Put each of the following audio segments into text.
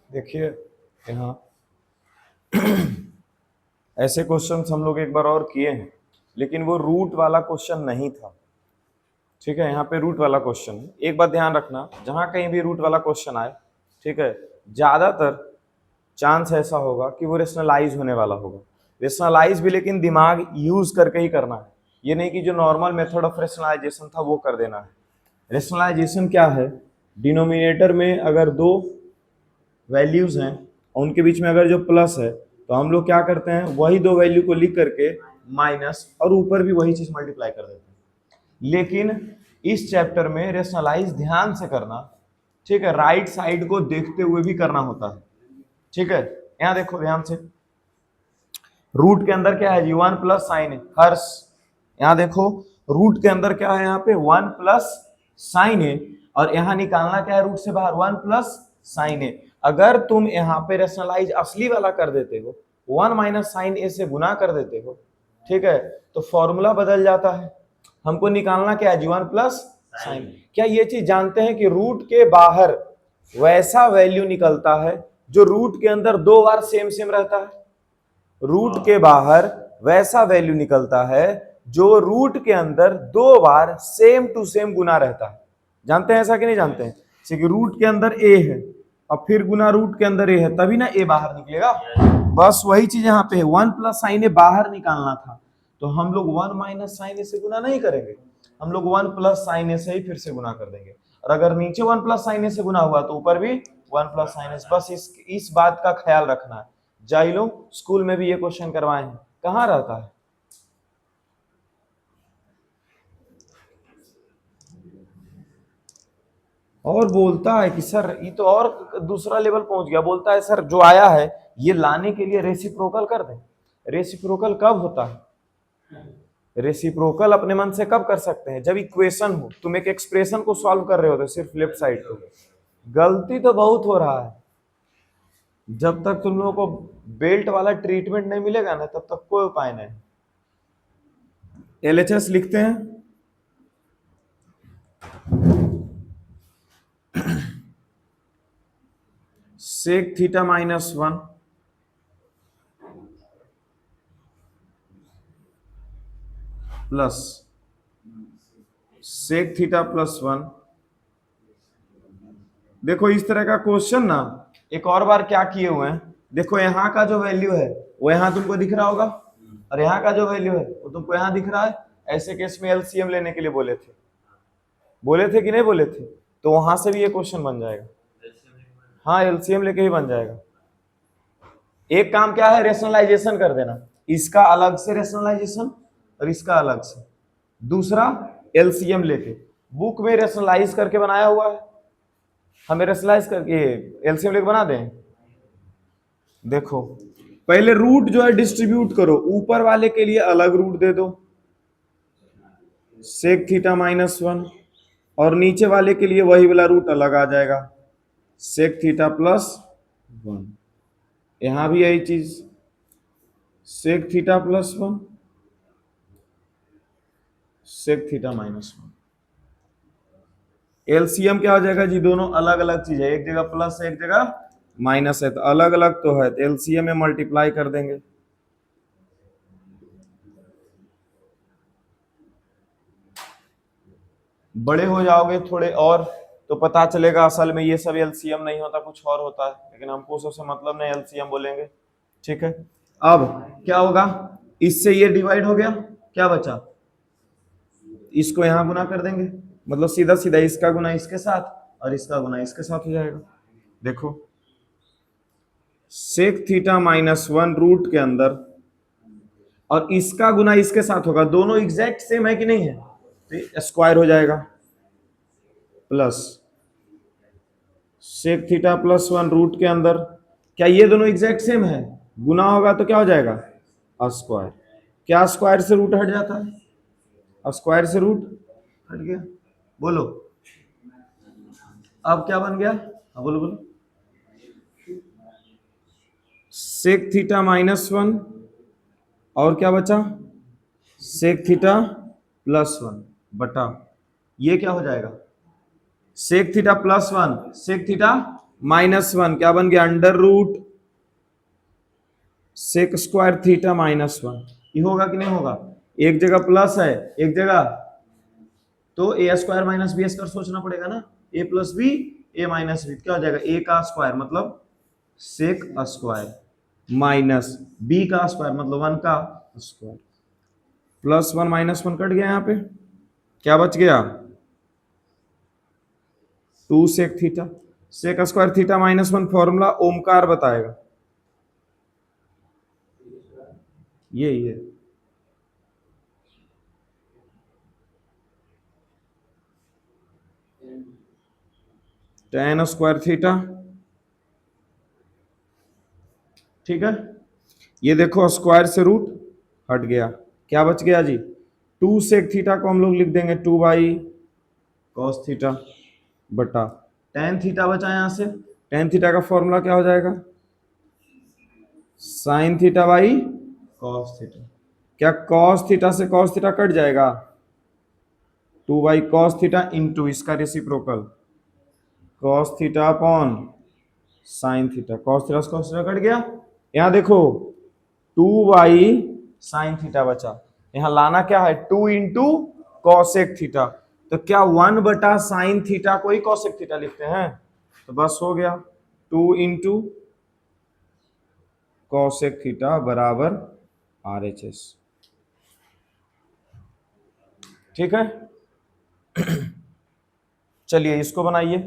देखिए यहाँ ऐसे क्वेश्चंस हम लोग एक बार और किए हैं, लेकिन वो रूट वाला क्वेश्चन नहीं था। ठीक है, यहाँ पे रूट वाला क्वेश्चन है। एक बात ध्यान रखना, जहां कहीं भी रूट वाला क्वेश्चन आए, ठीक है, ज्यादातर चांस ऐसा होगा कि वो रेशनलाइज होने वाला होगा। रेशनलाइज भी लेकिन दिमाग यूज करके ही करना है, ये नहीं कि जो नॉर्मल मेथड ऑफ रेशनलाइजेशन था वो कर देना है। रेशनलाइजेशन क्या है, डिनोमिनेटर में अगर दो वैल्यूज हैं और उनके बीच में अगर जो प्लस है तो हम लोग क्या करते हैं, वही दो वैल्यू को लिख करके माइनस और ऊपर भी वही चीज मल्टीप्लाई कर देते हैं। लेकिन इस चैप्टर में रेशनलाइज ध्यान से करना, ठीक है, राइट साइड को देखते हुए भी करना होता है। ठीक है, यहां देखो ध्यान से, रूट के अंदर क्या है जी, 1 प्लस साइन है। हर्ष यहां देखो, रूट के अंदर क्या है, यहाँ पे 1 प्लस साइन है, और यहां निकालना क्या है रूट से बाहर, 1 प्लस साइन है। अगर तुम यहाँ पे रेशनलाइज असली वाला कर देते हो, 1 माइनस साइन ए से गुना कर देते हो, ठीक है, तो फॉर्मूला बदल जाता है। हमको निकालना क्या है जी, 1 प्लस साइन। क्या ये चीज जानते हैं कि रूट के बाहर वैसा वैल्यू निकलता है जो रूट के अंदर दो बार सेम सेम रहता है। रूट के बाहर वैसा वैल्यू निकलता है जो रूट के अंदर दो बार सेम टू सेम गुना रहता है। जानते हैं ऐसा कि नहीं जानते हैं? जैसे कि रूट के अंदर ए है और फिर गुना रूट के अंदर ए है, तभी ना ए बाहर निकलेगा। बस वही चीज यहाँ पे है, 1 प्लस साइन ए बाहर निकालना था तो हम लोग 1 माइनस साइन ए से गुना नहीं करेंगे, हम लोग 1 प्लस साइन ए से ही फिर से गुना कर देंगे। और अगर नीचे 1 प्लस साइन ए से गुना हुआ तो ऊपर भी 1 प्लस साइन ए। बस इस बात का ख्याल रखना है। जाइलो स्कूल में भी ये क्वेश्चन करवाए हैं, कहाँ रहता है? और बोलता है कि सर ये तो और दूसरा लेवल पहुंच गया, बोलता है सर जो आया है ये लाने के लिए रेसिप्रोकल कर दें। रेसिप्रोकल कब होता है? रेसिप्रोकल अपने मन से कब कर सकते हैं? जब इक्वेशन हो, तुम एक एक्सप्रेशन को सॉल्व कर रहे हो तो सिर्फ लेफ्ट साइड को। गलती तो बहुत हो रहा है, जब तक तुम लोगों को बेल्ट वाला ट्रीटमेंट नहीं मिलेगा ना तब तक कोई उपाय नहीं। एलएचएस लिखते हैं, sec theta minus 1 plus sec theta plus 1। देखो इस तरह का क्वेश्चन ना एक और बार क्या किए हुए हैं, देखो यहाँ का जो वैल्यू है वो यहाँ तुमको दिख रहा होगा और यहाँ का जो वैल्यू है वो तुमको यहाँ दिख रहा है। ऐसे केस में एलसीएम लेने के लिए बोले थे कि नहीं बोले थे? तो वहां से भी ये क्वेश्चन बन जाएगा। हाँ, एलसीएम लेके ही बन जाएगा। एक काम क्या है, रेशनलाइजेशन कर देना, इसका अलग से रेशनलाइजेशन और इसका अलग से। दूसरा एलसीएम लेके, बुक में रेशनलाइज करके बनाया हुआ है, हमें रेशनलाइज करके एलसीएम लेके बना दें। देखो पहले रूट जो है डिस्ट्रीब्यूट करो, ऊपर वाले के लिए अलग रूट दे दो सेक थीटा माइनस 1, और नीचे वाले के लिए वही वाला रूट अलग आ जाएगा सेक थीटा प्लस 1। यहां भी यही चीज sec theta plus 1 sec theta minus 1। LCM क्या हो जाएगा जी, दोनों अलग अलग चीज है, एक जगह प्लस है एक जगह माइनस है, तो अलग अलग तो है, तो एलसीएम में मल्टीप्लाई कर देंगे। बड़े हो जाओगे थोड़े और तो पता चलेगा असल में ये सब एलसीएम नहीं होता, कुछ और होता है, लेकिन हमको सबसे मतलब नहीं, एलसीएम बोलेंगे। ठीक है, अब क्या होगा, इससे ये डिवाइड हो गया, क्या बचा, इसको यहां गुना कर देंगे, मतलब सीधा सीधा इसका गुना इसके साथ और इसका गुना इसके साथ हो जाएगा। देखो सेक थीटा माइनस 1 रूट के अंदर और इसका गुना इसके साथ होगा, दोनों एग्जैक्ट सेम है कि नहीं है, तो स्क्वायर हो जाएगा plus sec theta plus 1 root के अंदर, क्या ये दोनों एग्जैक्ट सेम है, गुना होगा तो क्या हो जाएगा स्क्वायर। क्या स्क्वायर से रूट हट जाता है, स्क्वायर से रूट हट गया। बोलो अब क्या बन गया, बोलो बोलो, सेक थीटा माइनस 1 और क्या बचा सेक थीटा प्लस वन बटा, ये क्या हो जाएगा, sec theta plus one sec theta minus one, क्या बन गया, under root sec square theta minus one. ये होगा कि नहीं होगा, एक जगह प्लस है एक जगह, तो A square minus B square सोचना पड़ेगा ना, A plus B A minus B, क्या हो जाएगा, ए का स्क्वायर मतलब सेक स्क्वायर माइनस बी का स्क्वायर मतलब वन का square, plus one minus one cut गया, यहाँ पे क्या बच गया, two sec theta, sec square theta minus one formula Omkar बताएगा, ये टेन स्क्वायर थीटा, ठीक है, ये देखो स्क्वायर से रूट हट गया, क्या बच गया जी, टू सेक थीटा को हम लोग लिख देंगे टू बाई कॉस थीटा बटा टेन थीटा बचा, यहां से टेन थीटा का फॉर्मूला क्या हो जाएगा, sine theta by cos theta, क्या कॉस थीटा से कॉस थीटा कट जाएगा, two by cos theta into इसका reciprocal cos theta upon sine theta, cos theta से कॉस थीटा कट गया, यहां देखो टू बाई साइन थीटा बचा, यहां लाना क्या है, टू इंटू कॉसेक थीटा, तो क्या वन बटा साइन थीटा को ही कॉसेक थीटा लिखते हैं, तो बस हो गया, टू इंटू कॉसेक थीटा बराबर आर एच एस, ठीक है। चलिए इसको बनाइए,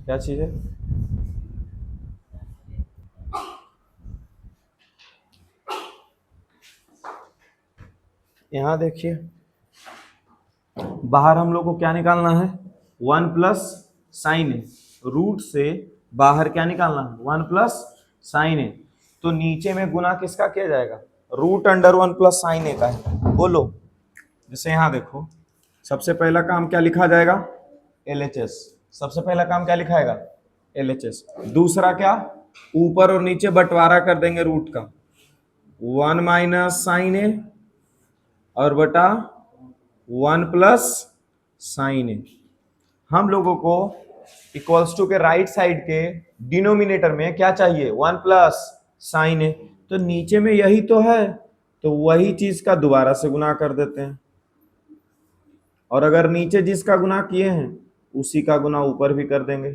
क्या चीज है, यहां देखिए बाहर हम लोग को क्या निकालना है, वन प्लस साइन ए, रूट से बाहर क्या निकालना है, वन प्लस साइन ए, तो नीचे में गुना किसका किया जाएगा, root under one plus sine A का है, बोलो, जैसे यहां देखो सबसे पहला काम क्या लिखा जाएगा, LHS, सबसे पहला काम क्या लिखाएगा, LHS, दूसरा क्या, ऊपर और नीचे बंटवारा कर देंगे रूट का, वन माइनस साइन ए और बटा वन प्लस साइन ए, हम लोगों को इक्वल्स टू के राइट साइड के डिनोमिनेटर में क्या चाहिए, वन प्लस साइन ए, तो नीचे में यही तो है, तो वही चीज का दोबारा से गुना कर देते हैं, और अगर नीचे जिसका गुना किए हैं उसी का गुना ऊपर भी कर देंगे,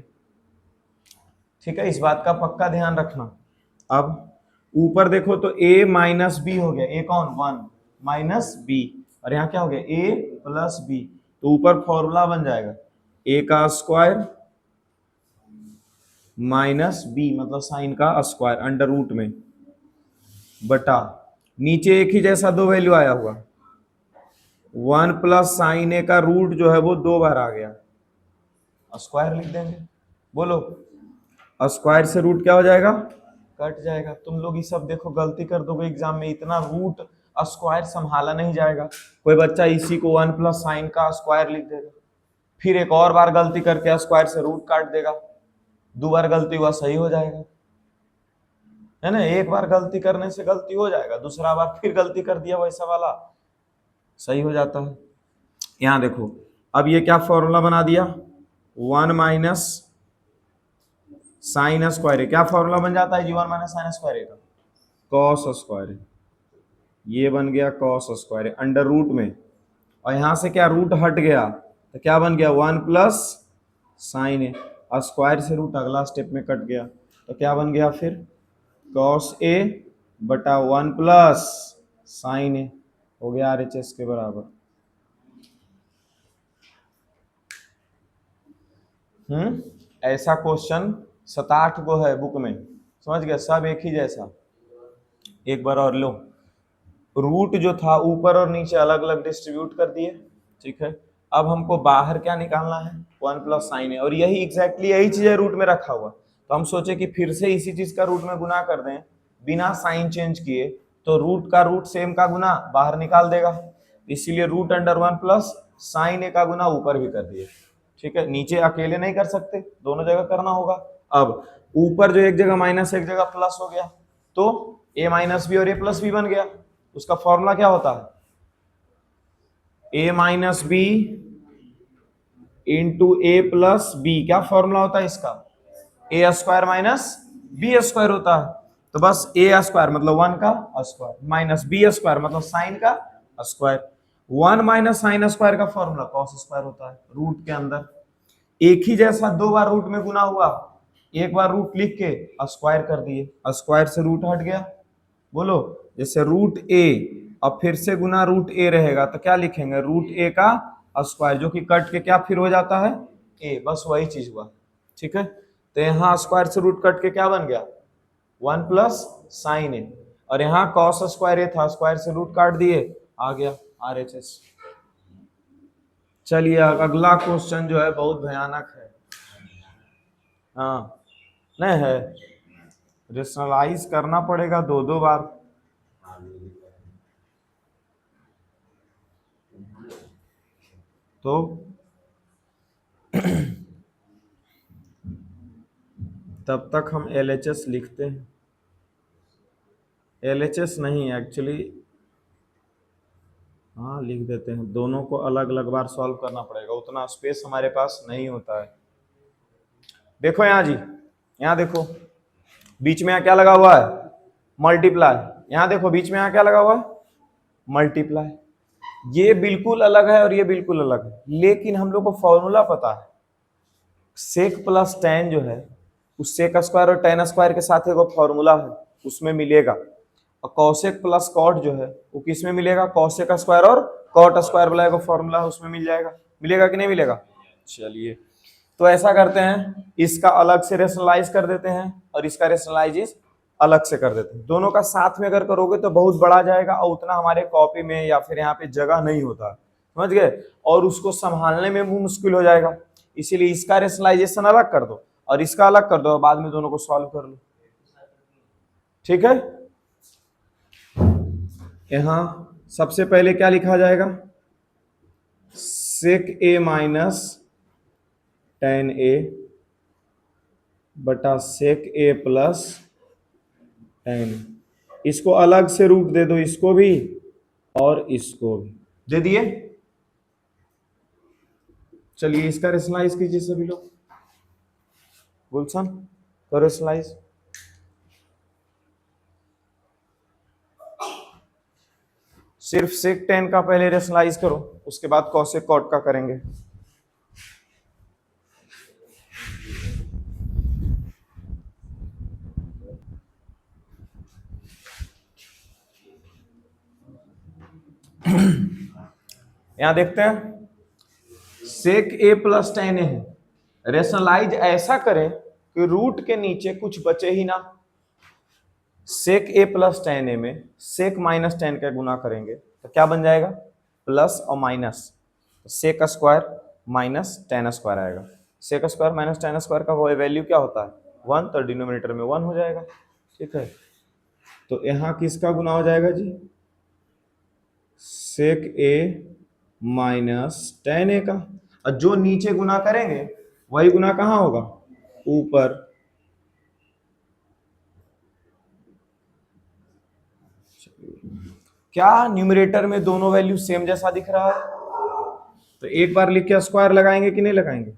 ठीक है, इस बात का पक्का ध्यान रखना। अब ऊपर देखो तो a माइनस बी हो गया, a कौन, वन माइनस बी, और यहाँ क्या हो गया, a प्लस बी, तो ऊपर फॉर्मूला बन जाएगा a का स्क्वायर माइनस बी मतलब साइन का स्क्वायर अंडर रूट में बटा, नीचे एक ही जैसा दो वैल्यू आया हुआ, वन प्लस साइन ए का रूट जो है वो दो बार आ गया, स्क्वायर लिख देंगे, बोलो, स्क्वायर से रूट क्या हो जाएगा, कट जाएगा। तुम लोग ये सब देखो गलती कर दोगे एग्जाम में, इतना रूट स्क्वायर संभाला नहीं जाएगा, कोई बच्चा इसी को वन प्लस साइन का स्क्वायर लिख देगा, फिर एक और बार गलती करके स्क्वायर से रूट काट देगा, दो बार गलती हुआ सही हो जाएगा, है ना, एक बार गलती करने से गलती हो जाएगा, दूसरा बार फिर गलती कर दिया वैसा वाला सही हो जाता है। यहां देखो अब ये क्या फॉर्मूला बना दिया, वन माइनस साइन स्क्वायर है, क्या फॉर्मूला बन जाता है जी, वन माइनस साइन स्क्वायर का कॉस स्क्वायर है, ये बन गया कॉस स्क्वायर अंडर रूट में, और यहां से क्या रूट हट गया तो क्या बन गया, वन प्लस साइन है, और स्क्वायर से रूट अगला स्टेप में कट गया, तो क्या बन गया फिर कॉस ए बटा वन प्लस साइन ए, हो गया RHS के बराबर। ऐसा क्वेश्चन 7-8 गो है बुक में, समझ गया, सब एक ही जैसा। एक बार और लो, रूट जो था ऊपर और नीचे अलग अलग डिस्ट्रीब्यूट कर दिए, ठीक है, अब हमको बाहर क्या निकालना है, वन प्लस साइन है, और यही एग्जैक्टली यही चीज है रूट में रखा हुआ, तो हम सोचे कि फिर से इसी चीज का रूट में गुना कर दें बिना साइन चेंज किए, तो रूट का रूट सेम का गुना बाहर निकाल देगा, इसीलिए root under one plus sine A का गुना ऊपर भी कर दिए, ठीक है, नीचे अकेले नहीं कर सकते, दोनों जगह करना होगा। अब ऊपर जो एक जगह माइनस एक जगह प्लस हो गया, तो a माइनस बी और a प्लस बी बन गया। उसका फॉर्मूला क्या होता है? a minus B into A plus B. क्या फॉर्मूला होता है इसका? A square minus B square होता है। तो बस ए स्क्वायर मतलब 1 का स्क्वायर माइनस बी स्क्वायर मतलब साइन का स्क्वायर। 1 माइनस साइन स्क्वायर का फॉर्मूला कॉस स्क्वायर होता है। रूट के अंदर एक ही जैसा दो बार रूट में गुना हुआ, एक बार रूट लिख के स्क्वायर कर दिए, स्क्वायर से रूट हट गया। बोलो, जैसे रूट ए अब फिर से गुना रूट ए रहेगा तो क्या लिखेंगे? रूट ए का स्क्वायर, जो कि कट के क्या फिर हो जाता है? ए। बस वही चीज हुआ। ठीक है, तो यहाँ स्क्वायर से रूट कट के क्या बन गया? 1 प्लस साइन ए। और यहाँ कॉस स्क्वायर ए था, स्क्वायर से रूट काट दिए, आ गया RHS। चलिए अगला क्वेश्चन जो है बहुत भयानक है। हाँ, नहीं है, रेशनलाइज करना पड़ेगा दो दो बार। तो तब तक हम LHS लिखते हैं। LHS नहीं एक्चुअली, हाँ लिख देते हैं। दोनों को अलग अलग बार सॉल्व करना पड़ेगा, उतना स्पेस हमारे पास नहीं होता है। देखो यहाँ जी, यहाँ देखो बीच में यहाँ क्या लगा हुआ है? मल्टीप्लाई। यहाँ देखो बीच में यहाँ क्या लगा हुआ है? मल्टीप्लाई। ये बिल्कुल अलग है और ये बिल्कुल अलग है, लेकिन हम लोग को फॉर्मूला पता है। सेक प्लस टेन जो है, उस सेक स्क्वायर और टेन स्क्वायर के साथ एक फॉर्मूला है, उसमें मिलेगा। और कॉसेक प्लस कॉट जो है वो किस में मिलेगा? कॉसेक स्क्वायर और कॉट स्क्वायर वाला एक फॉर्मूला है, उसमें मिल जाएगा। मिलेगा कि नहीं मिलेगा? चलिए, तो ऐसा करते हैं, इसका अलग से रेशनलाइज कर देते हैं और इसका रेशनलाइज अलग से कर देते हैं। दोनों का साथ में अगर करोगे तो बहुत बड़ा जाएगा और उतना हमारे कॉपी में या फिर यहाँ पे जगह नहीं होता, समझ गए, और उसको संभालने में भी मुश्किल हो जाएगा। इसीलिए इसका रेशनलाइजेशन अलग कर दो और इसका अलग कर दो और बाद में दोनों को सॉल्व कर लो। ठीक है, यहां सबसे पहले क्या लिखा जाएगा? सेक ए माइनस टेन ए बटा सेक ए प्लस टेन। इसको अलग से रूट दे दो, इसको भी और इसको भी दे दिए। चलिए इसका रेशनलाइज कीजिए सभी लोग। गुलशन करो रेशनलाइज। सिर्फ सेक टेन का पहले रेशनलाइज करो, उसके बाद कॉसेक कॉट का करेंगे। यहां देखते हैं, सेक ए प्लस टेन ए है, रेशनलाइज ऐसा करें कि रूट के नीचे कुछ बचे ही ना। सेक ए प्लस टेन ए में सेक माइनस टेन का गुना करेंगे तो क्या बन जाएगा? प्लस और minus, sec square minus tan square आएगा। Sec square minus tan square का वैल्यू क्या होता है? 1, तो डिनोमिनेटर में 1 हो जाएगा। ठीक है, तो यहाँ किसका गुना हो जाएगा जी? सेक ए माइनस टेन ए का। और जो नीचे गुना करेंगे वही गुना कहाँ होगा? ऊपर। क्या न्यूमरेटर में दोनों वैल्यू सेम जैसा दिख रहा है? तो एक बार लिख के स्क्वायर लगाएंगे कि नहीं लगाएंगे?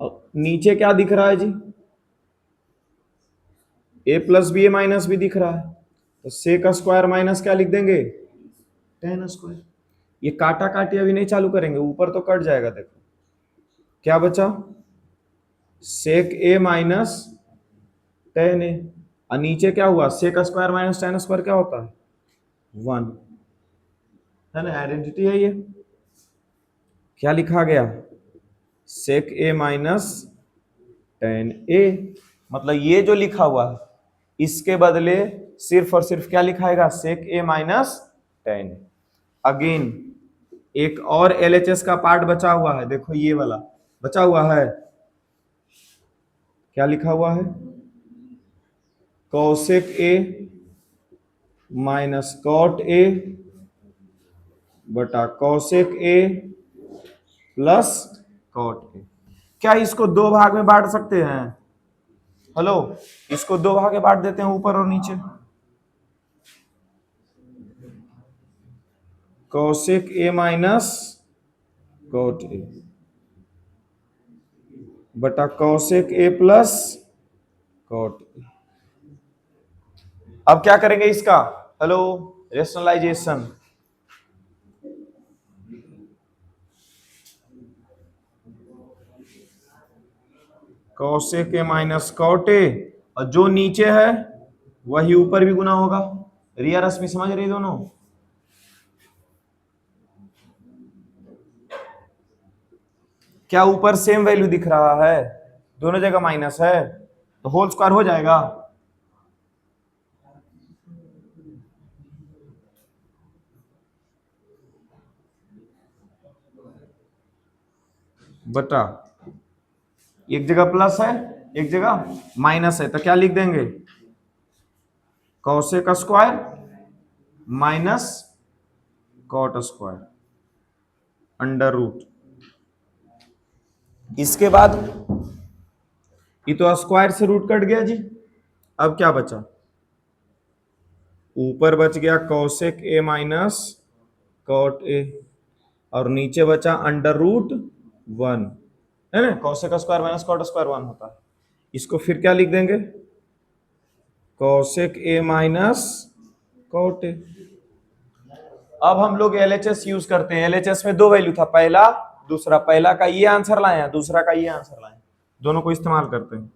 और नीचे क्या दिख रहा है जी? ए plus B A minus B दिख रहा है, तो सेक स्क्वायर माइनस क्या लिख देंगे? Ten square. ये काटा काटी अभी नहीं चालू करेंगे, ऊपर तो कट जाएगा। देखो क्या बचा? सेक ए माइनस टेन ए, और नीचे क्या हुआ? Sec square minus tan square क्या होता है? 1, है ना, आइडेंटिटी है ये। क्या लिखा गया? सेक ए माइनस टेन ए, मतलब ये जो लिखा हुआ है इसके बदले सिर्फ और सिर्फ क्या लिखाएगा? सेक ए माइनस टेन। अगेन एक और LHS का पार्ट बचा हुआ है, देखो ये वाला बचा हुआ है। क्या लिखा हुआ है? Cosec A minus cot A बटा cosec A plus cot A. क्या इसको दो भाग में बांट सकते हैं? हेलो, इसको दो भाग में बांट देते हैं, ऊपर और नीचे। Cosec A minus cot A बटा cosec A plus cot A. अब क्या करेंगे इसका? Hello, rationalisation. Cosec A minus cot A, और जो नीचे है वही ऊपर भी गुना होगा। रिया रश्मि समझ रही दोनों? क्या ऊपर सेम वैल्यू दिख रहा है? दोनों जगह माइनस है तो होल स्क्वायर हो जाएगा। बटा एक जगह प्लस है एक जगह माइनस है, तो क्या लिख देंगे? Cosec square minus cot square under root. इसके बाद ये तो स्क्वायर से रूट कट गया जी। अब क्या बचा? ऊपर बच गया cosec A minus cot A, और नीचे बचा अंडर रूट 1, है ना? Cosec square minus cot square 1 होता है। इसको फिर क्या लिख देंगे? Cosec A minus cot A. अब हम लोग एलएचएस यूज करते हैं। एलएचएस में दो वैल्यू था, पहला दूसरा। पहला का ये आंसर लाए हैं, दूसरा का ये आंसर लाए हैं, दोनों को इस्तेमाल करते हैं।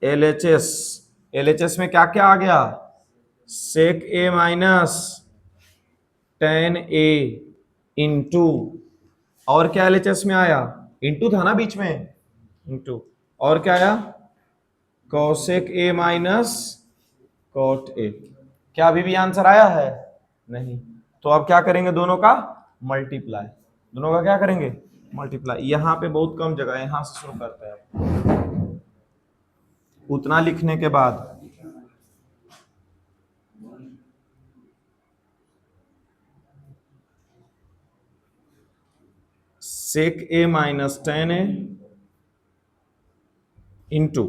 एलएचएस, एलएचएस में क्या क्या आ गया? सेक A minus tan A into, और क्या एलएचएस में आया? इंटू था ना बीच में, इंटू, और क्या आया? Cosec A minus cot A. क्या अभी भी आंसर आया है? नहीं। तो अब क्या करेंगे? दोनों का मल्टीप्लाई। दोनों का क्या करेंगे? मल्टीप्लाई। यहां पे बहुत कम जगह है, यहां से शुरू करते हैं। उतना लिखने के बाद sec A minus tan A into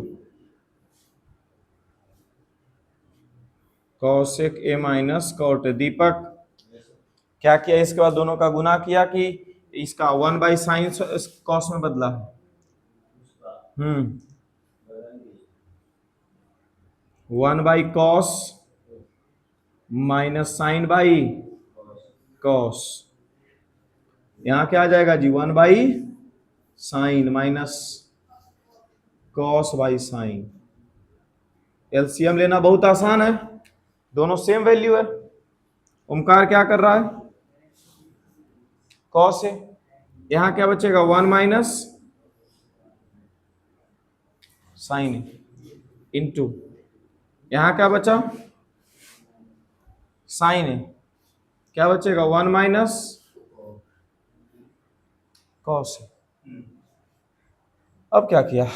cosec A minus cot A. Deepak क्या किया? इसके बाद दोनों का गुना किया कि इसका 1/sin कॉस में बदला है। 1/cos minus sign by cos. यहां क्या आ जाएगा जी? 1/sin minus cos by sine. LCM लेना बहुत आसान है, दोनों सेम वैल्यू है। ओमकार क्या कर रहा है? कॉस है। यहां क्या बचेगा? 1 माइनस साइन इंटू, यहां क्या बचा? साइन है। क्या बचेगा? 1 माइनस कॉस। अब क्या किया?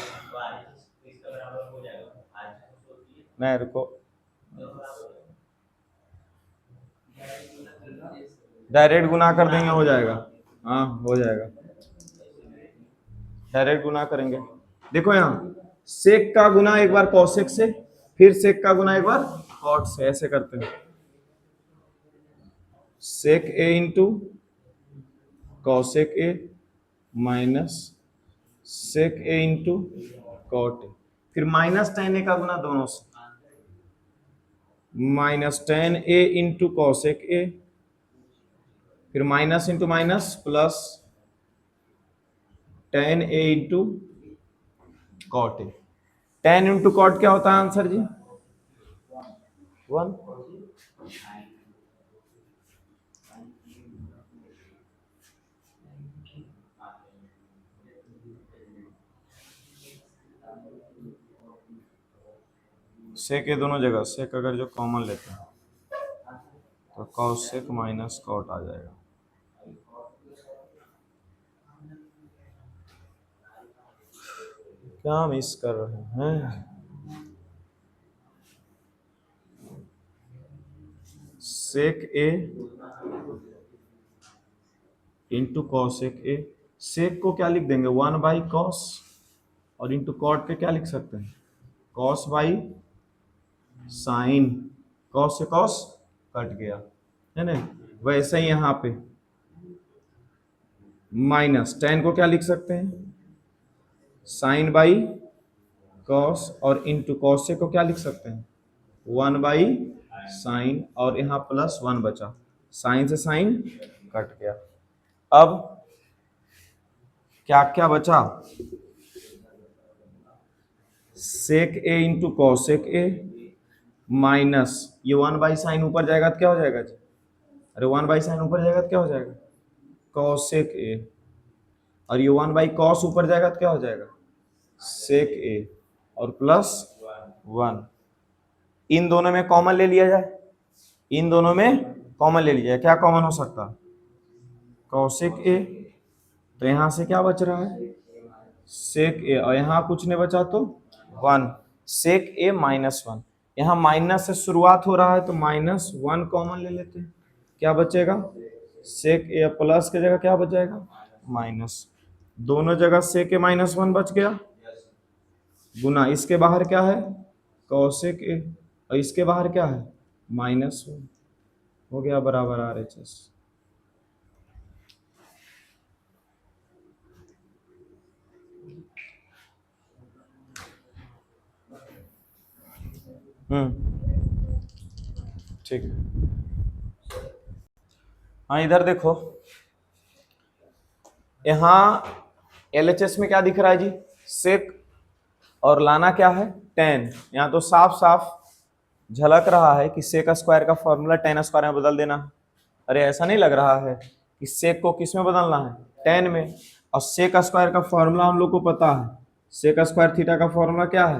नहीं रुको, डायरेक्ट गुना कर देंगे, हो जाएगा। हाँ हो जाएगा, डायरेक्ट गुना करेंगे। देखो यहाँ सेक का गुना एक बार कॉसेक से, फिर सेक का गुना एक बार कॉट से, ऐसे करते हैं। Sec A into cosec A minus sec A into cot A, फिर माइनस टेन ए का गुना दोनों से, minus tan A into cosec A, फिर minus into minus plus tan A into cot A. Tan into cot क्या होता है answer जी? 1। सेक ए दोनों जगह, सेक अगर जो कॉमन लेते हैं तो कॉसेक माइनस कॉट आ जाएगा। क्या मिस कर रहे हैं? सेक ए इंटू कॉसेक ए। सेक को क्या लिख देंगे, 1/cos, और इंटू कॉट के क्या लिख सकते हैं, cos/sin। कॉस से कॉस कट गया, है ना। वैसे ही यहाँ पे माइनस tan को क्या लिख सकते हैं, sin/cos, और इंटू कॉस से को क्या लिख सकते हैं, 1/sin, और यहाँ +1 बचा, साइन से साइन कट गया। अब क्या क्या बचा, सेक A into cosec A minus ये 1/sin ऊपर जाएगा तो क्या हो जाएगा जी, अरे 1/sin ऊपर जाएगा तो क्या हो जाएगा, कॉसेक ए, और ये 1/cos ऊपर जाएगा तो क्या हो जाएगा, सेक ए, और +1। इन दोनों में कॉमन ले लिया जाए, इन दोनों में कॉमन ले लिया जाए, क्या कॉमन हो सकता, कॉसेक ए, तो यहां से क्या बच रहा है, सेक ए, और यहाँ कुछ नहीं बचा तो 1, सेक ए -1। यहाँ माइनस से शुरुआत हो रहा है तो -1 कॉमन ले लेते हैं, क्या बचेगा, सेक ए, प्लस की जगह क्या बच जाएगा, माइनस, दोनों जगह सेक ए -1 बच गया, गुना इसके बाहर क्या है, कॉसेक ए, और इसके बाहर क्या है, -1, हो गया बराबर RHS। ठीक है। हाँ इधर देखो, यहाँ LHS में क्या दिख रहा है जी, सेक, और लाना क्या है, tan। यहाँ तो साफ साफ झलक रहा है कि सेक स्क्वायर का फॉर्मूला tan स्क्वायर में बदल देना है। अरे ऐसा नहीं लग रहा है कि सेक को किस में बदलना है, tan में, और सेक स्क्वायर का फॉर्मूला हम लोग को पता है, सेक स्क्वायर थीटा का फॉर्मूला क्या है,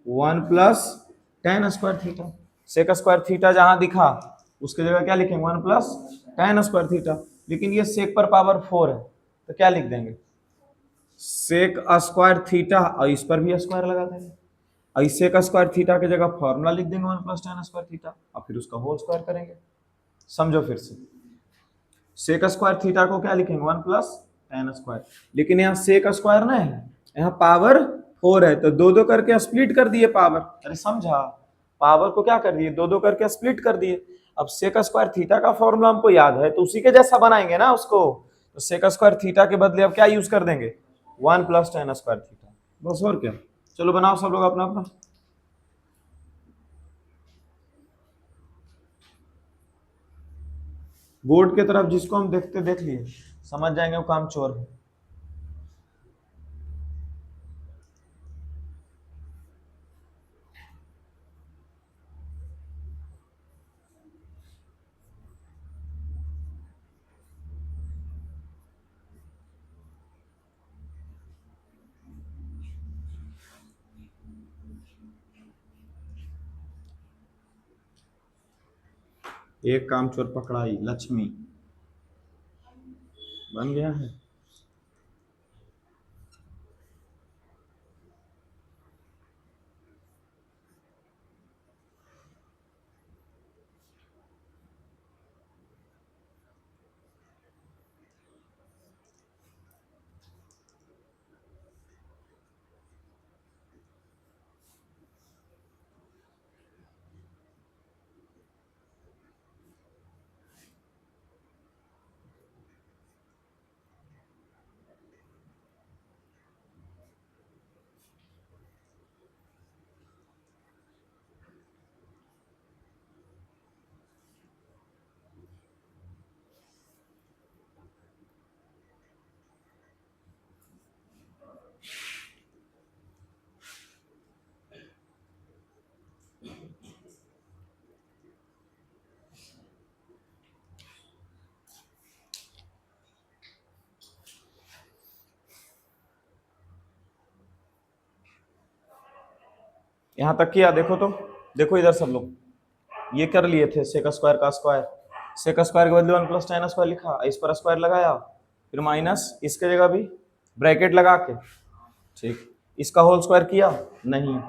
1 + tan square theta. Sec square theta जहां दिखा उसकी जगह क्या लिखेंगे, 1 + tan स्क्वायर थीटा, लेकिन ये सेक पर पावर 4 है तो क्या लिख देंगे, सेक स्क्वायर थीटा, और इस पर भी स्क्वायर लगा देंगे, और इस सेक स्क्वायर थीटा की जगह फॉर्मूला लिख देंगे 1 + tan स्क्वायर थीटा, और फिर उसका होल स्क्वायर करेंगे। समझो फिर से, सेक स्क्वायर थीटा को क्या लिखेंगे, 1 + tan स्क्वायर, लेकिन यहाँ सेक स्क्वायर ना है, यहाँ पावर 4 है तो दो दो करके स्प्लिट कर दिए पावर, अरे समझा, पावर को क्या कर दिए, दो दो करके स्प्लिट कर दिए। अब सेक स्क्वायर थीटा का फॉर्मूला हमको याद है तो उसी के जैसा बनाएंगे ना उसको, तो सेक स्क्वायर थीटा के बदले अब क्या यूज कर देंगे, 1 + tan स्क्वायर थीटा, बस और क्या। चलो बनाओ सब लोग अपना अपना। बोर्ड के तरफ जिसको हम देखते देख लिए, समझ जाएंगे वो काम चोर है। एक काम चोर पकड़ाई, लक्ष्मी बन गया है। यहां तक किया, देखो तो, देखो इधर सब लोग, ये कर लिए थे सेक स्क्वायर का स्क्वायर, सेक स्क्वायर के बदले 1 + tan स्क्वायर लिखा, इस पर स्क्वायर लगाया, फिर माइनस इसके जगह भी ब्रैकेट लगा के, ठीक, इसका होल स्क्वायर किया, नहीं,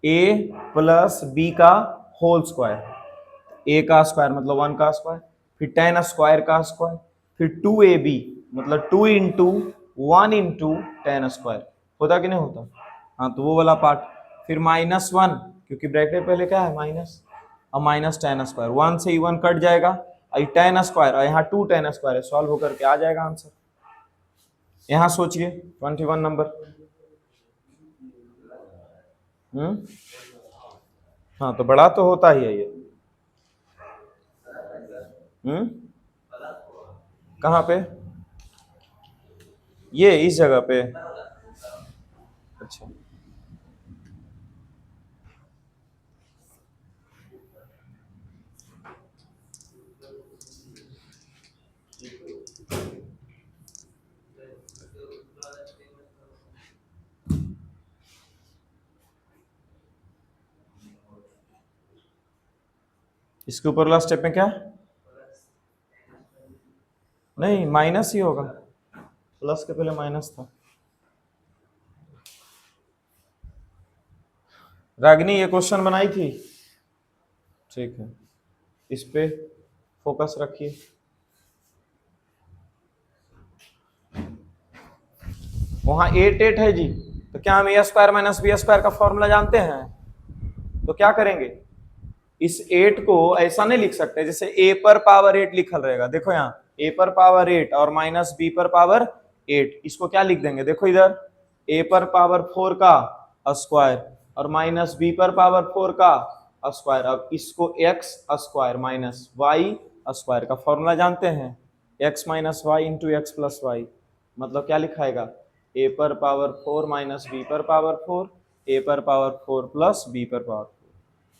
a + b का होल स्क्वायर, a का स्क्वायर मतलब 1 का स्क्वायर, फिर tan स्क्वायर का स्क्वायर, फिर 2ab मतलब 2 इंटू 1 इंटू टेन स्क्वायर, होता कि नहीं होता? हाँ, तो वो वाला पार्ट। फिर -1 क्योंकि ब्रैकेट पहले क्या है माइनस, और माइनस टेन स्क्वायर, 1 से 1 कट जाएगा, और टेन स्क्वायर, और यहाँ 2 टेन स्क्वायर है, सॉल्व होकर के आ जाएगा आंसर। यहाँ सोचिए 21 नंबर। हाँ, तो बड़ा तो होता ही है ये। कहाँ पे? ये इस जगह पे। अच्छा, इसके ऊपर वाला स्टेप में क्या? नहीं, माइनस ही होगा, प्लस के पहले माइनस था। रागिनी ये क्वेश्चन बनाई थी, ठीक है, इस पे फोकस रखिए। वहां 8 है जी, तो क्या हम ए स्क्वायर माइनस बी स्क्वायर का फॉर्मूला जानते हैं? तो क्या करेंगे, इस 8 को ऐसा नहीं लिख सकते जैसे a पर पावर 8 लिखल रहेगा, देखो यहाँ a पर पावर 8 और माइनस b पर पावर 8, इसको क्या लिख देंगे, देखो इधर a पर पावर 4 का स्क्वायर और माइनस b पर पावर 4 का स्क्वायर। अब इसको x square minus y square का फॉर्मूला जानते हैं, x minus Y into X plus Y, मतलब क्या लिखाएगा, a पर पावर 4 माइनस b पर पावर 4, a पर पावर 4 प्लस b पर पावर 4।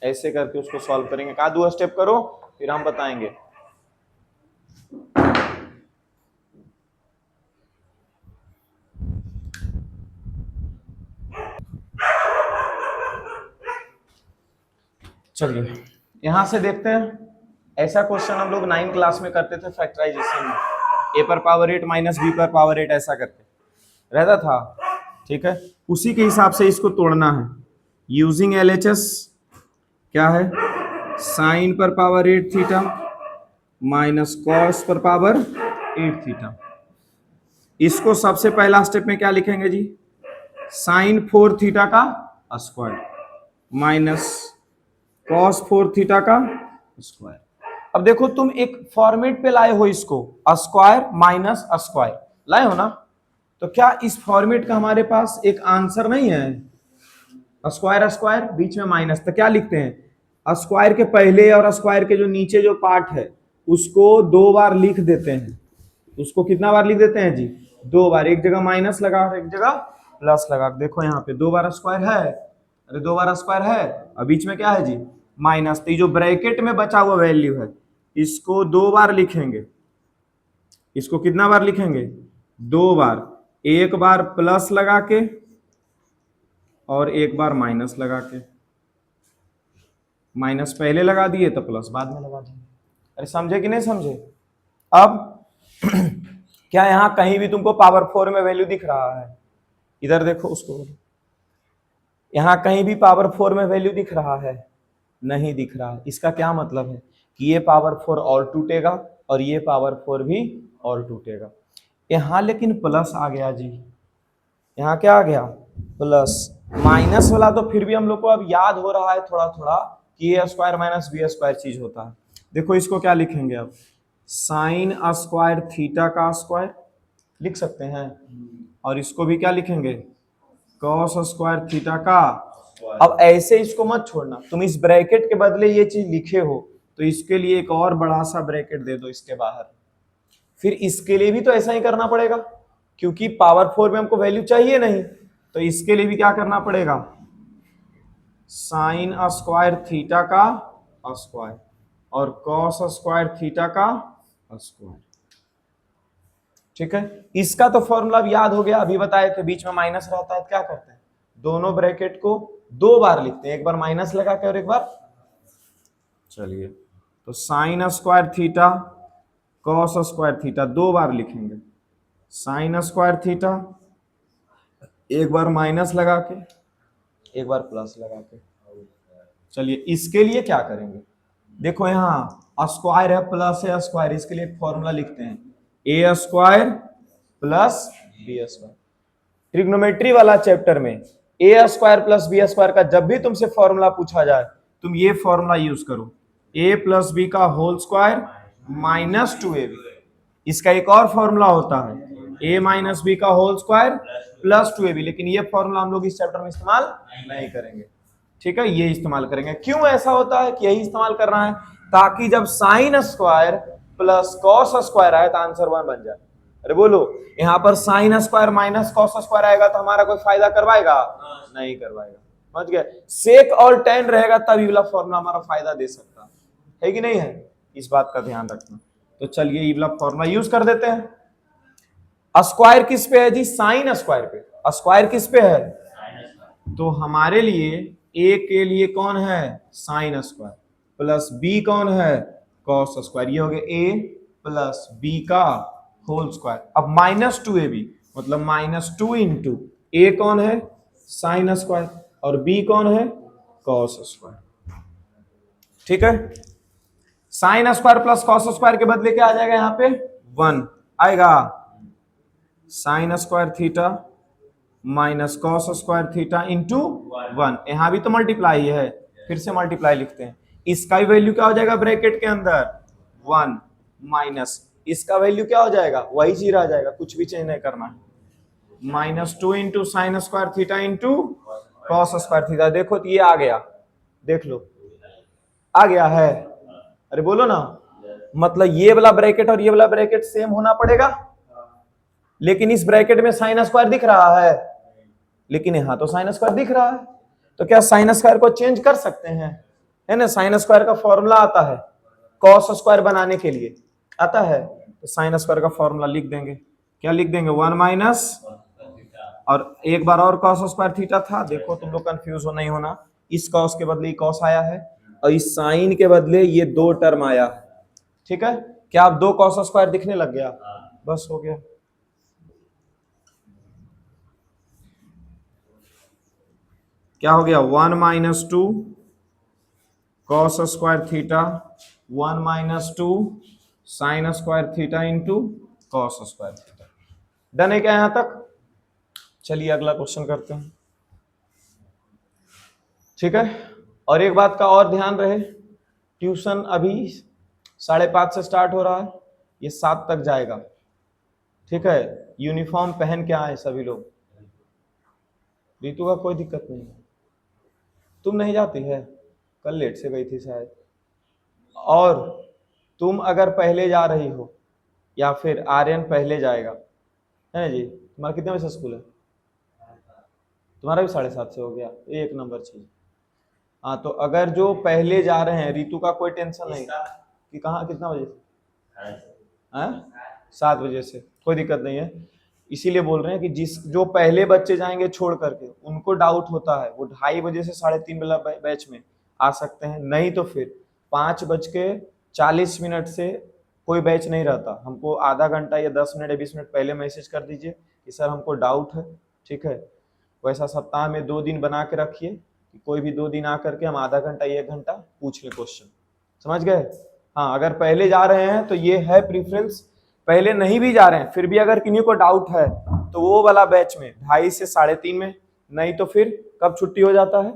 ऐसे करके उसको सॉल्व करेंगे। कहा 2 स्टेप करो फिर हम बताएंगे। चलिए यहां से देखते हैं, ऐसा क्वेश्चन हम लोग 9 क्लास में करते थे फैक्टराइजेशन में, a पर पावर 8 माइनस b पर पावर 8 ऐसा करके रहता था, ठीक है। उसी के हिसाब से इसको तोड़ना है यूजिंग LHS। क्या है, साइन पर पावर 8 थीटा माइनस कॉस पर पावर 8 थीटा। इसको सबसे पहला स्टेप में क्या लिखेंगे जी, साइन 4 थीटा का स्क्वायर माइनस कॉस 4 थीटा का स्क्वायर। अब देखो तुम एक फॉर्मेट पे लाए हो इसको, स्क्वायर माइनस स्क्वायर लाए हो ना, तो क्या इस फॉर्मेट का हमारे पास एक आंसर नहीं है, स्क्वायर स्क्वायर बीच में माइनस, तो क्या लिखते हैं, स्क्वायर के पहले और स्क्वायर के जो नीचे जो पार्ट है उसको 2 बार लिख देते हैं। उसको कितना बार लिख देते हैं जी, 2 बार, एक जगह माइनस लगा और एक जगह प्लस लगा। देखो यहाँ पे 2 बार स्क्वायर है, अरे 2 बार स्क्वायर है और बीच में क्या है जी माइनस, तो ये जो ब्रैकेट में बचा हुआ वैल्यू है इसको 2 बार लिखेंगे। इसको कितना बार लिखेंगे, 2 बार, एक बार प्लस लगा के और एक बार माइनस लगा के, माइनस पहले लगा दिए तो प्लस बाद में लगा दिए। अरे समझे कि नहीं समझे? अब क्या यहां कहीं भी तुमको पावर 4 में वैल्यू दिख रहा है, इधर देखो उसको, यहां कहीं भी पावर 4 में वैल्यू दिख रहा है, नहीं दिख रहा है। इसका क्या मतलब है कि ये पावर 4 और टूटेगा और ये पावर 4 भी और टूटेगा। यहां लेकिन प्लस आ गया जी, यहाँ क्या आ गया प्लस, माइनस वाला तो फिर भी हम लोग को अब याद हो रहा है थोड़ा थोड़ा कि ए स्क्वायर माइनस बी स्क्वायर चीज होता है। देखो इसको क्या लिखेंगे अब, साइन स्क्वायर थीटा का स्क्वायर लिख सकते हैं, और इसको भी क्या लिखेंगे, कॉस स्क्वायर थीटा का। अब ऐसे इसको मत छोड़ना, तुम इस ब्रैकेट के बदले ये चीज लिखे हो तो इसके लिए एक और बड़ा सा ब्रैकेट दे दो इसके बाहर, फिर इसके लिए भी तो ऐसा ही करना पड़ेगा क्योंकि पावर 4 में हमको वैल्यू चाहिए नहीं, तो इसके लिए भी क्या करना पड़ेगा, साइन स्क्वायर थीटा का स्क्वायर और कॉस स्क्वायर थीटा का स्क्वायर, ठीक है। इसका तो फॉर्मूला अब याद हो गया, अभी बताए थे बीच में माइनस रहता है तो क्या करते हैं, दोनों ब्रैकेट को 2 बार लिखते हैं, एक बार माइनस लगा के और एक बार, चलिए तो sign square theta cos square theta 2 बार लिखेंगे, साइन स्क्वायर थीटा एक बार माइनस लगा के एक बार प्लस लगा के। चलिए इसके लिए क्या करेंगे, देखो यहाँ स्क्वायर है प्लस है स्क्वायर, इसके लिए एक फॉर्मूला लिखते हैं, A square plus B square. Trigonometry वाला चैप्टर में A square plus B square का जब भी तुमसे फॉर्मूला पूछा जाए तुम ये फॉर्मूला यूज करो, ए प्लस बी का होल स्क्वायर माइनस 2ab। इसका एक और फॉर्मूला होता है ए माइनस बी का होल स्क्वायर प्लस 2ab, लेकिन ये फॉर्मूला हम लोग इस चैप्टर में इस्तेमाल नहीं करेंगे। ठीक है, ये इस्तेमाल करेंगे। क्यों ऐसा होता है कि यही इस्तेमाल कर रहा है ताकि जब sine square plus cos square आए तो आंसर 1 बन जाए। अरे बोलो, यहाँ पर sine square minus cos square आएगा तो हमारा कोई फायदा करवाएगा? नहीं करवाएगा। समझ गए? सेक और टेन रहेगा तभी वाला फॉर्मूला हमारा फायदा दे सकता है कि नहीं है? इस बात का ध्यान रखना। तो चलिए ये वाला फॉर्मूला यूज कर देते हैं। स्क्वायर किस पे है जी? साइन स्क्वायर पे। स्क्वायर किस पे है? तो हमारे लिए ए के लिए कौन है? साइन स्क्वायर प्लस बी कौन है? Cos square. ये हो गया ए प्लस बी का होल स्क्वायर। अब माइनस 2ab मतलब माइनस 2 इंटू ए कौन है? साइन स्क्वायर और बी कौन है? Cos square. ठीक है, sine square plus cos square के बदले क्या आ जाएगा? यहाँ पे 1 आएगा। Sign square theta minus cos square theta into 1। यहां भी तो मल्टीप्लाई है, फिर से मल्टीप्लाई लिखते हैं। इसका वैल्यू क्या हो जाएगा ब्रैकेट के अंदर? 1 माइनस इसका वैल्यू क्या हो जाएगा? वही चीज आ जाएगा, कुछ भी चेंज नहीं करना है। Minus 2 into sine square theta into cos square theta. देखो तो ये आ गया, देख लो आ गया है। अरे बोलो ना, मतलब ये वाला ब्रैकेट और ये वाला ब्रैकेट सेम होना पड़ेगा, लेकिन इस ब्रैकेट में साइन स्क्वायर दिख रहा है, लेकिन यहां तो साइन स्क्वायर दिख रहा है। तो क्या साइन स्क्वायर को चेंज कर सकते हैं? है ना, साइन स्क्वायर का फॉर्मूला आता है कॉस स्क्वायर बनाने के लिए, आता है। तो साइन स्क्वायर का फॉर्मूला लिख देंगे। क्या लिख देंगे? 1 माइनस, और एक बार और कॉस स्क्वायर थीटा था। देखो तुम लोग कंफ्यूज हो नहीं होना, इस कॉस के बदले कॉस आया है और इस साइन के बदले ये 2 टर्म आया है। ठीक है, क्या आप 2 कॉस स्क्वायर दिखने लग गया? बस हो गया। क्या हो गया? 1 minus 2 cos square theta 1 minus 2 sign square theta into cos square theta. Done है क्या यहां तक? चलिए अगला क्वेश्चन करते हैं। ठीक है, और एक बात का और ध्यान रहे, ट्यूशन अभी 5:30 से स्टार्ट हो रहा है, ये 7 तक जाएगा। ठीक है, यूनिफॉर्म पहन के आए सभी लोग। रीतू का कोई दिक्कत नहीं है। तुम नहीं जाती है? कल लेट से गई थी शायद। और तुम अगर पहले जा रही हो या फिर आर्यन पहले जाएगा, है जी? तुम्हारा कितने बजे से स्कूल है? तुम्हारा भी 7:30 से हो गया, एक नंबर चीज। हाँ, तो अगर जो पहले जा रहे हैं, रीतू का कोई टेंशन नहीं कि कहाँ कितना बजे से? 7 बजे से, कोई दिक्कत नहीं है। इसीलिए बोल रहे हैं कि जो पहले बच्चे जाएंगे छोड़ करके, उनको डाउट होता है, वो 2:30 बजे से 3:30 वाला बैच में आ सकते हैं। नहीं तो फिर 5:40 से कोई बैच नहीं रहता। हमको आधा घंटा या 10 मिनट या 20 मिनट पहले मैसेज कर दीजिए कि सर हमको डाउट है। ठीक है, वैसा सप्ताह में 2 दिन बना के रखिए कि कोई भी 2 दिन आकर के हम आधा घंटा 1 घंटा पूछ ले क्वेश्चन। समझ गए? हाँ, अगर पहले जा रहे हैं तो ये है प्रीफरेंस। पहले नहीं भी जा रहे हैं फिर भी अगर किन्हीं को डाउट है तो वो वाला बैच में 2:30 से 3:30 में, नहीं तो फिर कब छुट्टी हो जाता है?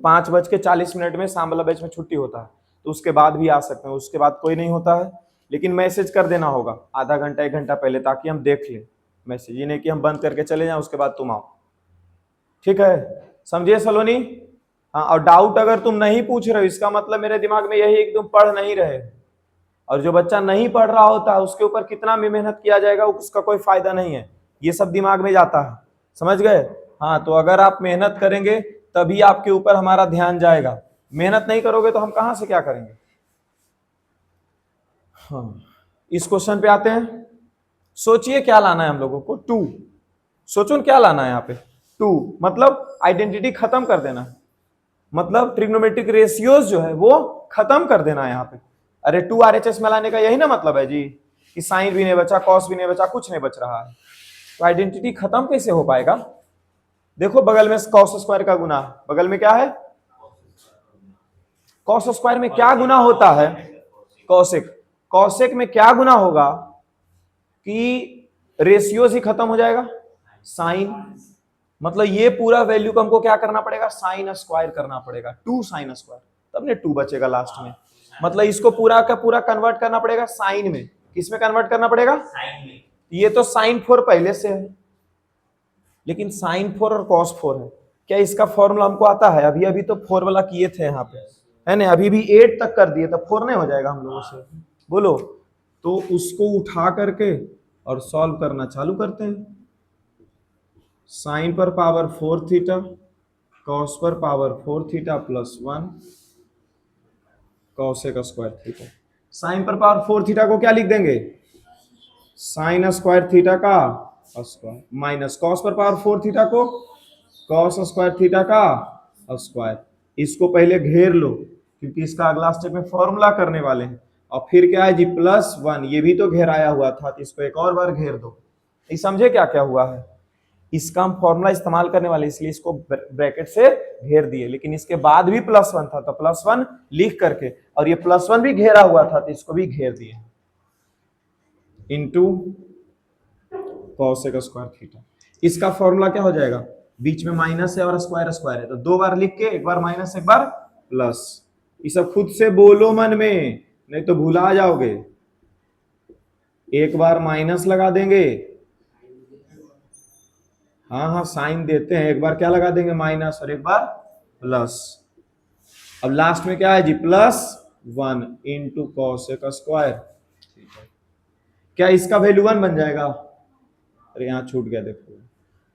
5:40 में शाम वाला बैच में छुट्टी होता है, तो उसके बाद भी आ सकते हैं। उसके बाद कोई नहीं होता है, लेकिन मैसेज कर देना होगा आधा घंटा 1 घंटा पहले, ताकि हम देख लें मैसेज। ये नहीं कि हम बंद करके चले जाएं उसके बाद तुम आओ। ठीक है, समझिए सलोनी? हाँ, और डाउट अगर तुम नहीं पूछ रहे हो इसका मतलब मेरे दिमाग में यही कि तुम पढ़ नहीं रहे। और जो बच्चा नहीं पढ़ रहा होता है उसके ऊपर कितना भी मेहनत किया जाएगा उसका कोई फायदा नहीं है, ये सब दिमाग में जाता है। समझ गए? हाँ, तो अगर आप मेहनत करेंगे तभी आपके ऊपर हमारा ध्यान जाएगा। मेहनत नहीं करोगे तो हम कहां से क्या करेंगे? हाँ, इस क्वेश्चन पे आते हैं। सोचिए क्या लाना है हम लोगों को? 2। सोचो क्या लाना है यहाँ पे? 2 मतलब आइडेंटिटी खत्म कर देना है, मतलब ट्रिग्नोमेट्रिक रेशियोज जो है वो खत्म कर देना है यहाँ पे। अरे 2 RHS में लाने का यही ना मतलब है जी, कि साइन भी नहीं बचा, कॉस भी नहीं बचा, कुछ नहीं बच रहा है। तो आइडेंटिटी खत्म कैसे हो पाएगा? देखो बगल में कॉस स्क्वायर का गुना, बगल में क्या है? कॉस स्क्वायर में क्या गुना होता है? कॉसेक। कॉसेक में क्या गुना होगा कि रेशियो ही खत्म हो जाएगा, साइन, मतलब ये पूरा वैल्यू को हमको क्या करना पड़ेगा, साइन स्क्वायर करना पड़ेगा, 2 साइन स्क्वायर, तब ने 2 बचेगा लास्ट में। मतलब इसको पूरा का पूरा कन्वर्ट करना पड़ेगा साइन में। किसमें कन्वर्ट करना पड़ेगा, साइन में। ये तो साइन 4 पहले से है, लेकिन साइन 4 और कॉस 4 है। क्या इसका फॉर्मूला हमको आता है? अभी अभी तो 4 वाला किए थे यहाँ पे, है ना, अभी भी 8 तक कर दिए, तब 4 नहीं हो जाएगा हम लोगों से, बोलो। तो उसको उठा करके और सॉल्व करना चालू करते हैं। साइन पर पावर 4 थीटा, कॉस पर power 4 theta plus 1 cosec square theta. Sine पर पावर 4 थीटा को क्या लिख देंगे, साइन स्क्वायर थीटा का स्क्वायर, माइनस कॉस पर पावर 4 थीटा को कॉस स्क्वायर थीटा का स्क्वायर। इसको पहले घेर लो क्योंकि इसका अगला स्टेप में फॉर्मूला करने वाले हैं। और फिर क्या है जी, प्लस 1, ये भी तो घेराया हुआ था, तो इसको एक और बार घेर दो। ये समझे क्या क्या हुआ है? इसका हम फॉर्मूला इस्तेमाल करने वाले, इसलिए इसको ब्रैकेट से घेर दिए, लेकिन इसके बाद भी प्लस 1 था, तो प्लस 1 लिख करके, और ये प्लस 1 भी घेरा हुआ था, तो इसको भी घेर दिए, इनटू कॉसेक स्क्वायर थीटा। इसका फॉर्मूला क्या हो जाएगा, बीच में माइनस है और स्क्वायर स्क्वायर है, तो 2 बार लिख के, एक बार माइनस एक बार प्लस। ये सब खुद से बोलो मन में, नहीं तो भुला जाओगे। एक बार माइनस लगा देंगे, हाँ हाँ साइन देते हैं, एक बार क्या लगा देंगे, माइनस, और एक बार प्लस। अब लास्ट में क्या है जी, प्लस 1 इंटू कॉसेक स्क्वायर। क्या इसका वैल्यू 1 बन जाएगा? अरे यहां छूट गया, देखो,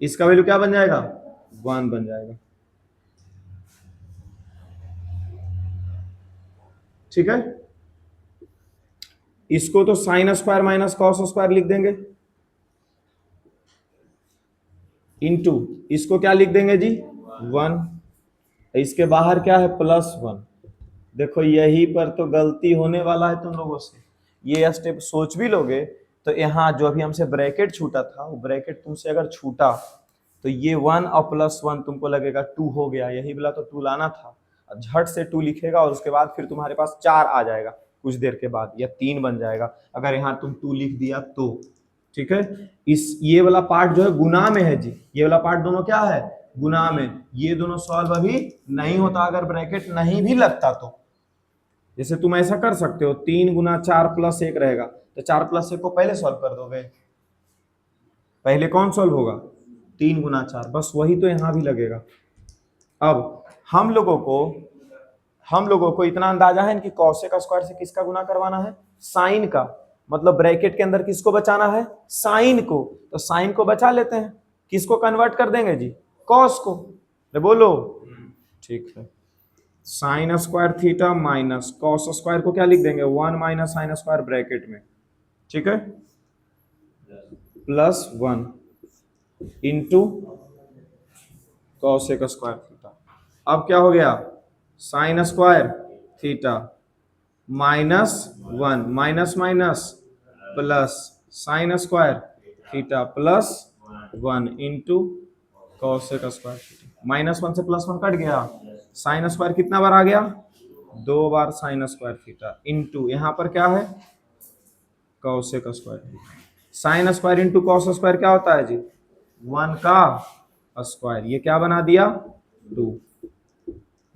इसका वैल्यू क्या बन जाएगा, 1 बन जाएगा। ठीक है, इसको तो sine square minus cos square लिख देंगे, इनटू इसको क्या लिख देंगे जी, 1, इसके बाहर क्या है, प्लस 1। देखो यही पर तो गलती होने वाला है तुम लोगों से। ये स्टेप सोच भी लोगे तो यहाँ जो अभी हमसे ब्रैकेट छूटा था, वो ब्रैकेट तुमसे अगर छूटा तो ये 1 और प्लस 1 तुमको लगेगा 2 हो गया, यही वाला तो 2 लाना था। झट से 2 लिखेगा और उसके बाद फिर तुम्हारे पास 4 आ जाएगा कुछ देर के बाद, या 3 बन जाएगा अगर यहाँ तुम 2 लिख दिया तो। ठीक है, इस ये वाला पार्ट जो है गुना में है जी, ये वाला पार्ट दोनों क्या है, गुना में। ये दोनों सॉल्व अभी नहीं होता अगर ब्रैकेट नहीं भी लगता तो। जैसे तुम ऐसा कर सकते हो, 3 गुना 4 प्लस 1 रहेगा, तो 4 प्लस 1 को पहले सॉल्व कर दोगे। पहले कौन सॉल्व होगा, 3 गुना 4, बस वही तो यहां भी लगेगा। अब हम लोगों को इतना अंदाजा है कि कॉसेक स्क्वायर से किसका गुना करवाना है, साइन का। मतलब ब्रैकेट के अंदर किसको बचाना है, साइन को। तो साइन को बचा लेते हैं, किसको कन्वर्ट कर देंगे जी, कॉस को। बोलो, ठीक है, sign square theta minus cos square को क्या लिख देंगे, 1 माइनस साइन स्क्वायर ब्रैकेट में, ठीक है, plus 1 into cosec square theta. अब क्या हो गया, sign square theta minus 1 minus minus plus sign square theta plus 1 into cosec square theta. Minus 1 से प्लस 1 कट गया, साइन स्क्वायर कितना बार आ गया, 2 बार साइन स्क्वायर थीटा इंटू यहाँ पर क्या है, cosec square theta. Sine square into cos square क्या होता है जी, 1 का स्क्वायर। ये क्या बना दिया, 2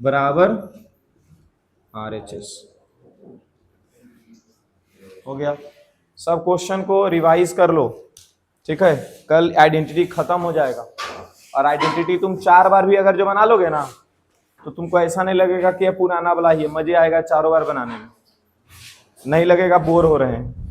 बराबर RHS। हो गया। सब क्वेश्चन को रिवाइज कर लो, ठीक है, कल आइडेंटिटी खत्म हो जाएगा। और आइडेंटिटी तुम 4 बार भी अगर जो बना लोगे ना, तो तुमको ऐसा नहीं लगेगा कि ये पुराना वाला ही है, मजे आएगा 4 बार बनाने में, नहीं लगेगा बोर हो रहे हैं।